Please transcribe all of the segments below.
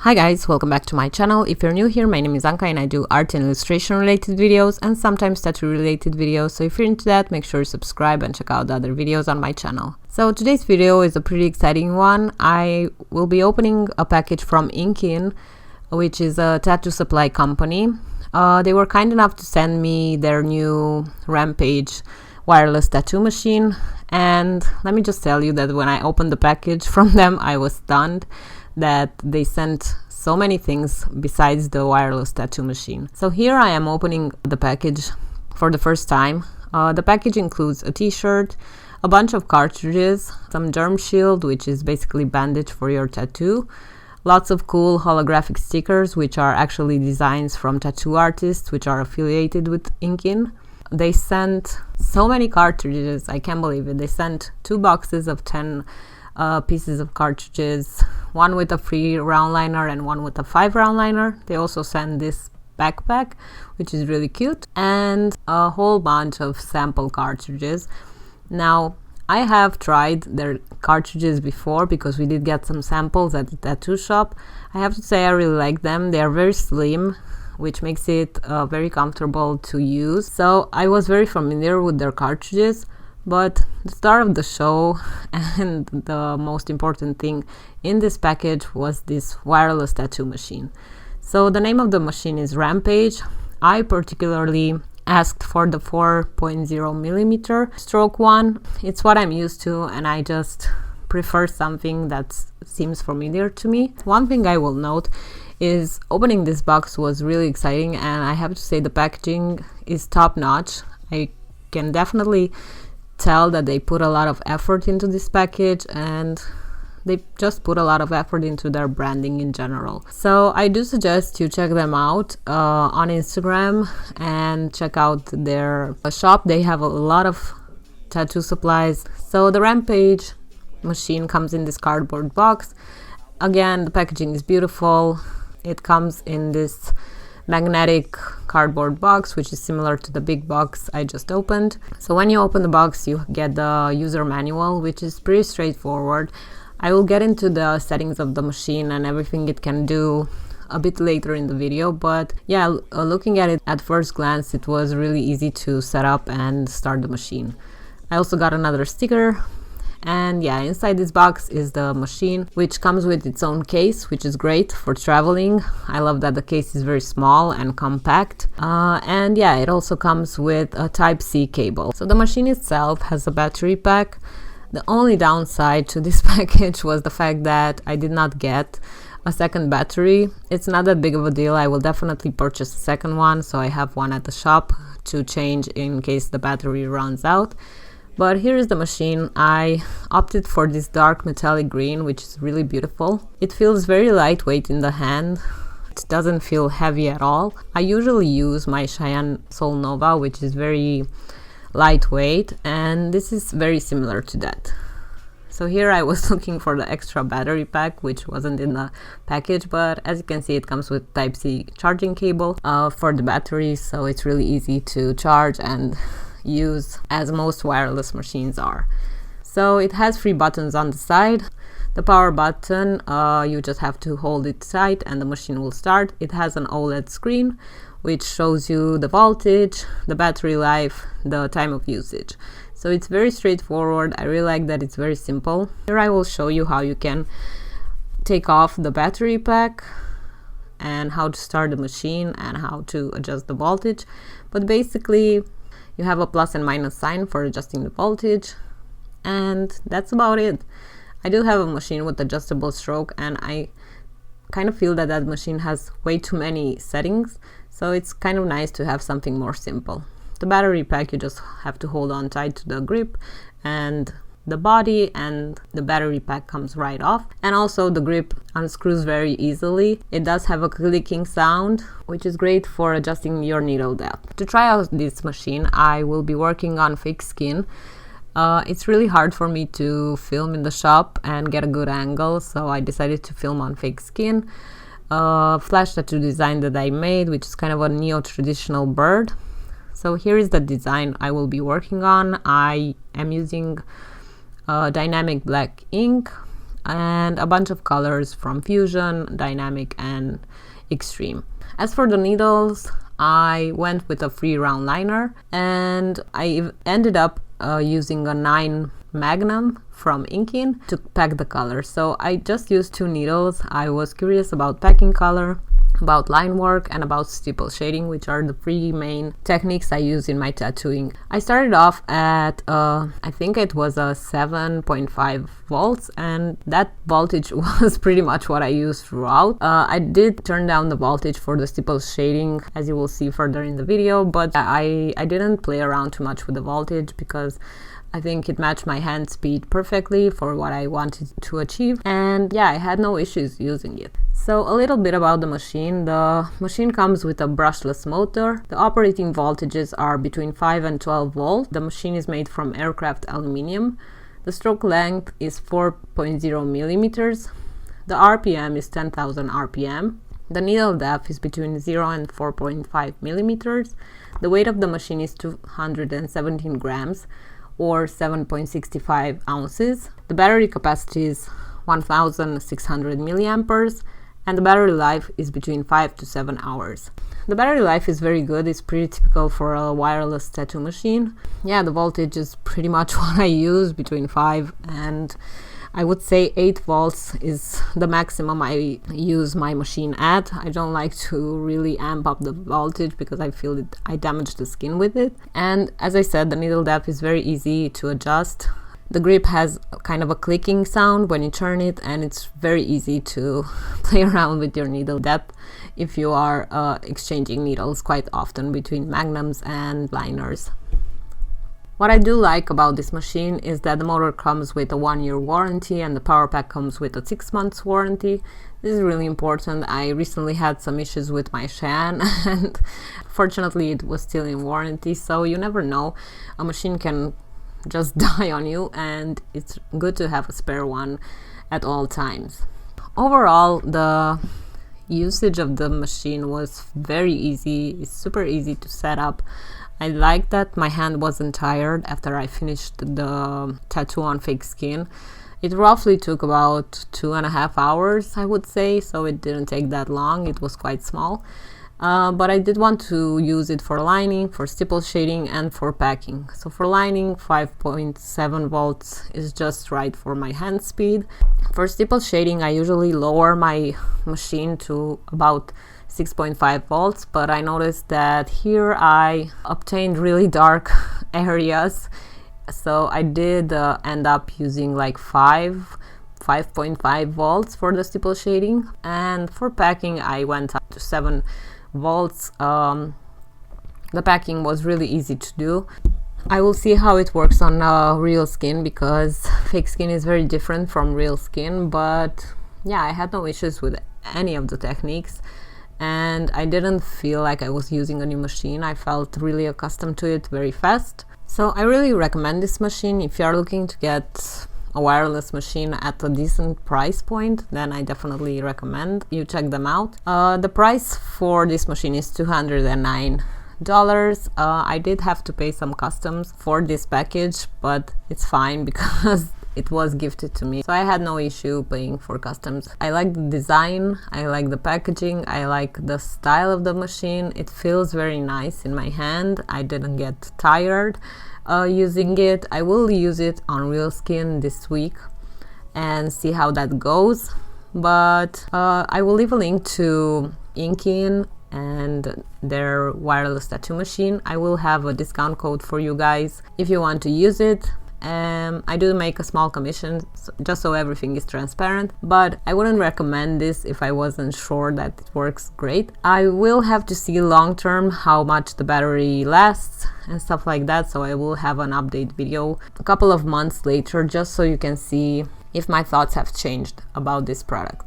Hi guys, welcome back to my channel. If you're new here, my name is Anca and I do art and illustration related videos and sometimes tattoo related videos. So if you're into that, make sure you subscribe and check out the other videos on my channel. So today's video is a pretty exciting one. I will be opening a package from Inkin, which is a tattoo supply company. They were kind enough to send me their new Rampage wireless tattoo machine, and let me just tell you that when I opened the package from them, I was stunned that they sent so many things besides the wireless tattoo machine. So here I am opening the package for the first time. The package includes a t-shirt, a bunch of cartridges, some Derm shield, which is basically bandage for your tattoo, lots of cool holographic stickers, which are actually designs from tattoo artists which are affiliated with Inkin. They sent so many cartridges, I can't believe it. They sent 2 boxes of 10 pieces of cartridges, one with a 3 round liner and one with a 5 round liner. They also sent this backpack, which is really cute, and a whole bunch of sample cartridges. Now, I have tried their cartridges before because we did get some samples at the tattoo shop. I have to say I really like them. They are very slim, which makes it very comfortable to use. So I was very familiar with their cartridges, but the star of the show and the most important thing in this package was this wireless tattoo machine. So the name of the machine is Rampage. I particularly asked for the 4.0 millimeter stroke one. It's what I'm used to, and I just prefer something that seems familiar to me. One thing I will note is opening this box was really exciting, and I have to say the packaging is top notch. I can definitely tell that they put a lot of effort into this package, and they just put a lot of effort into their branding in general. So I do suggest you check them out on Instagram and check out their shop. They have a lot of tattoo supplies. So the Rampage machine comes in this cardboard box. Again, the packaging is beautiful. It comes in this magnetic cardboard box, which is similar to the big box I just opened. So when you open the box, you get the user manual, which is pretty straightforward. I will get into the settings of the machine and everything it can do a bit later in the video, but yeah, looking at it at first glance, it was really easy to set up and start the machine. I also got another sticker. And yeah, inside this box is the machine, which comes with its own case, which is great for traveling. I love that the case is very small and compact. And yeah, it also comes with a Type-C cable. So the machine itself has a battery pack. The only downside to this package was the fact that I did not get a second battery. It's not that big of a deal. I will definitely purchase a second one, so I have one at the shop to change in case the battery runs out. But here is the machine. I opted for this dark metallic green, which is really beautiful. It feels very lightweight in the hand. It doesn't feel heavy at all. I usually use my Cheyenne Sol Nova, which is very lightweight, and this is very similar to that. So here I was looking for the extra battery pack, which wasn't in the package, but as you can see, it comes with Type-C charging cable for the battery, so it's really easy to charge and use, as most wireless machines are. So it has 3 buttons on the side. The power button, you just have to hold it tight and the machine will start. It has an OLED screen which shows you the voltage, the battery life, the time of usage. So it's very straightforward. I really like that it's very simple. Here I will show you how you can take off the battery pack and how to start the machine and how to adjust the voltage. But basically, you have a plus and minus sign for adjusting the voltage, and that's about it. I do have a machine with adjustable stroke, and I kind of feel that that machine has way too many settings, so it's kind of nice to have something more simple. The battery pack, you just have to hold on tight to the grip, and the body and the battery pack comes right off, and also the grip unscrews very easily. It does have a clicking sound, which is great for adjusting your needle depth. To try out this machine, I will be working on fake skin. It's really hard for me to film in the shop and get a good angle, so I decided to film on fake skin. Flash tattoo design that I made, which is kind of a neo-traditional bird. So here is the design I will be working on. I am using dynamic black ink. and a bunch of colors from Fusion, Dynamic, and Extreme. As for the needles, I went with a free round liner, and I ended up using a 9 Magnum from Inkin to pack the color. So I just used 2 needles. I was curious about packing color, about line work, and about stipple shading, which are the 3 main techniques I use in my tattooing. I started off at I think it was a 7.5 volts, and that voltage was pretty much what I used throughout. I did turn down the voltage for the stipple shading, as you will see further in the video, but I didn't play around too much with the voltage because I think it matched my hand speed perfectly for what I wanted to achieve, and yeah, I had no issues using it. So a little bit about the machine. The machine comes with a brushless motor. The operating voltages are between 5 and 12 volts. The machine is made from aircraft aluminium. The stroke length is 4.0 millimeters. The RPM is 10,000 RPM. The needle depth is between 0 and 4.5 millimeters. The weight of the machine is 217 grams or 7.65 ounces. The battery capacity is 1600 milliamperes, and the battery life is between 5 to 7 hours. The battery life is very good. It's pretty typical for a wireless tattoo machine. Yeah, the voltage is pretty much what I use, between 5 and I would say 8 volts is the maximum I use my machine at. I don't like to really amp up the voltage because I feel that I damage the skin with it. And as I said, the needle depth is very easy to adjust. The grip has kind of a clicking sound when you turn it, and it's very easy to play around with your needle depth if you are exchanging needles quite often between magnums and liners. What I do like about this machine is that the motor comes with a 1-year warranty and the power pack comes with a 6 months warranty. This is really important. I recently had some issues with my Shan and fortunately it was still in warranty, so you never know. A machine can just die on you, and it's good to have a spare one at all times. Overall, the usage of the machine was very easy. It's super easy to set up. I like that my hand wasn't tired after I finished the tattoo on fake skin. It roughly took about 2.5 hours, I would say, so it didn't take that long. It was quite small. But I did want to use it for lining, for stipple shading, and for packing. So for lining, 5.7 volts is just right for my hand speed. For stipple shading, I usually lower my machine to about 6.5 volts, but I noticed that here I obtained really dark areas, so I did end up using like 5.5 volts for the stipple shading, and for packing I went up to 7 volts. The packing was really easy to do. I will see how it works on real skin because fake skin is very different from real skin, but yeah, I had no issues with any of the techniques. And I didn't feel like I was using a new machine. I felt really accustomed to it very fast. So I really recommend this machine. If you are looking to get a wireless machine at a decent price point, then I definitely recommend you check them out. The price for this machine is $209. I did have to pay some customs for this package, but it's fine because it was gifted to me, so I had no issue paying for customs. I like the design, I like the packaging, I like the style of the machine. It feels very nice in my hand. I didn't get tired using it. I will use it on real skin this week and see how that goes, but I will leave a link to Inkin and their wireless tattoo machine. I will have a discount code for you guys if you want to use it. I do make a small commission just so everything is transparent, but I wouldn't recommend this if I wasn't sure that it works great. I will have to see long term how much the battery lasts and stuff like that, so I will have an update video a couple of months later just so you can see if my thoughts have changed about this product.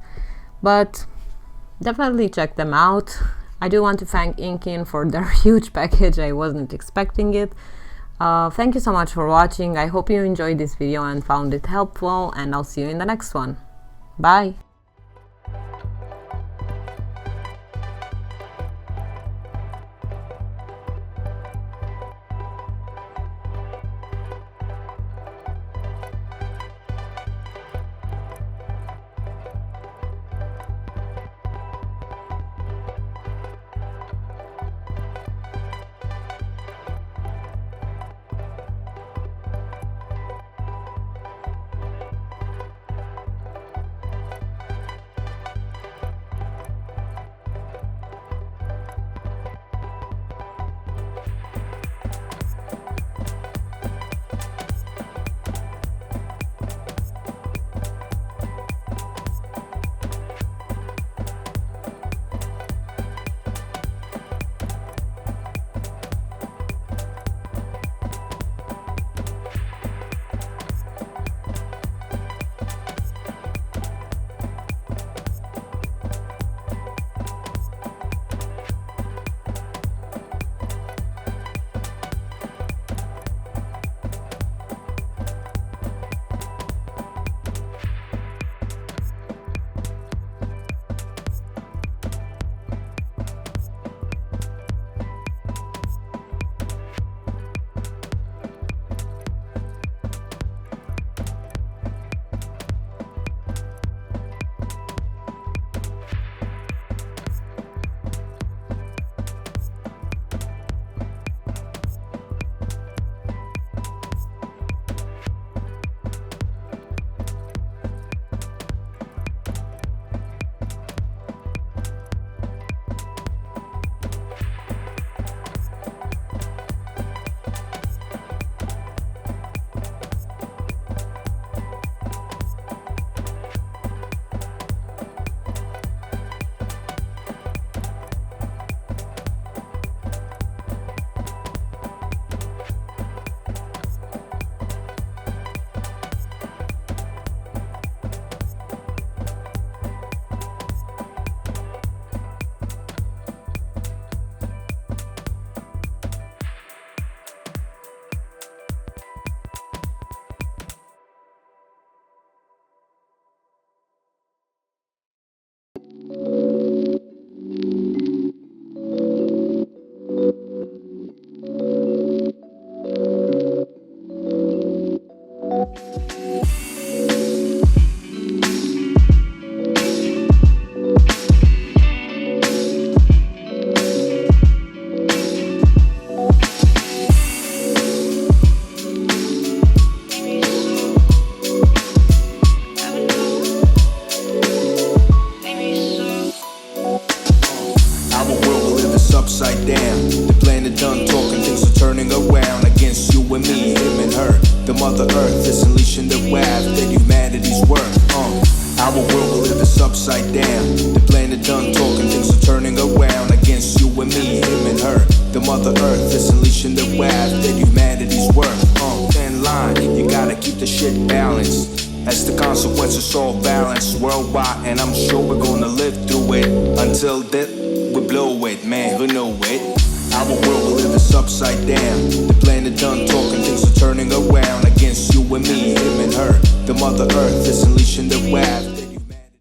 But definitely check them out. I do want to thank Inkin for their huge package. I wasn't expecting it. Thank you so much for watching. I hope you enjoyed this video and found it helpful, and I'll see you in the next one. Bye! Upside down, the planet done talking, things are turning around against you and me, him and her. The mother earth is unleashing the wrath that humanity's worth. Our world will live is upside down, the planet done talking, things are turning around against you and me, him and her. The mother earth is unleashing the wrath that humanity's worth. Thin line, you gotta keep the shit balanced, as the consequences all balance worldwide, and I'm sure we're gonna live through it until death. We blow it, man, who know it? Our world will live is upside down, the planet done talking, things are turning around against you and me, him and her. The mother earth is unleashing the wrath.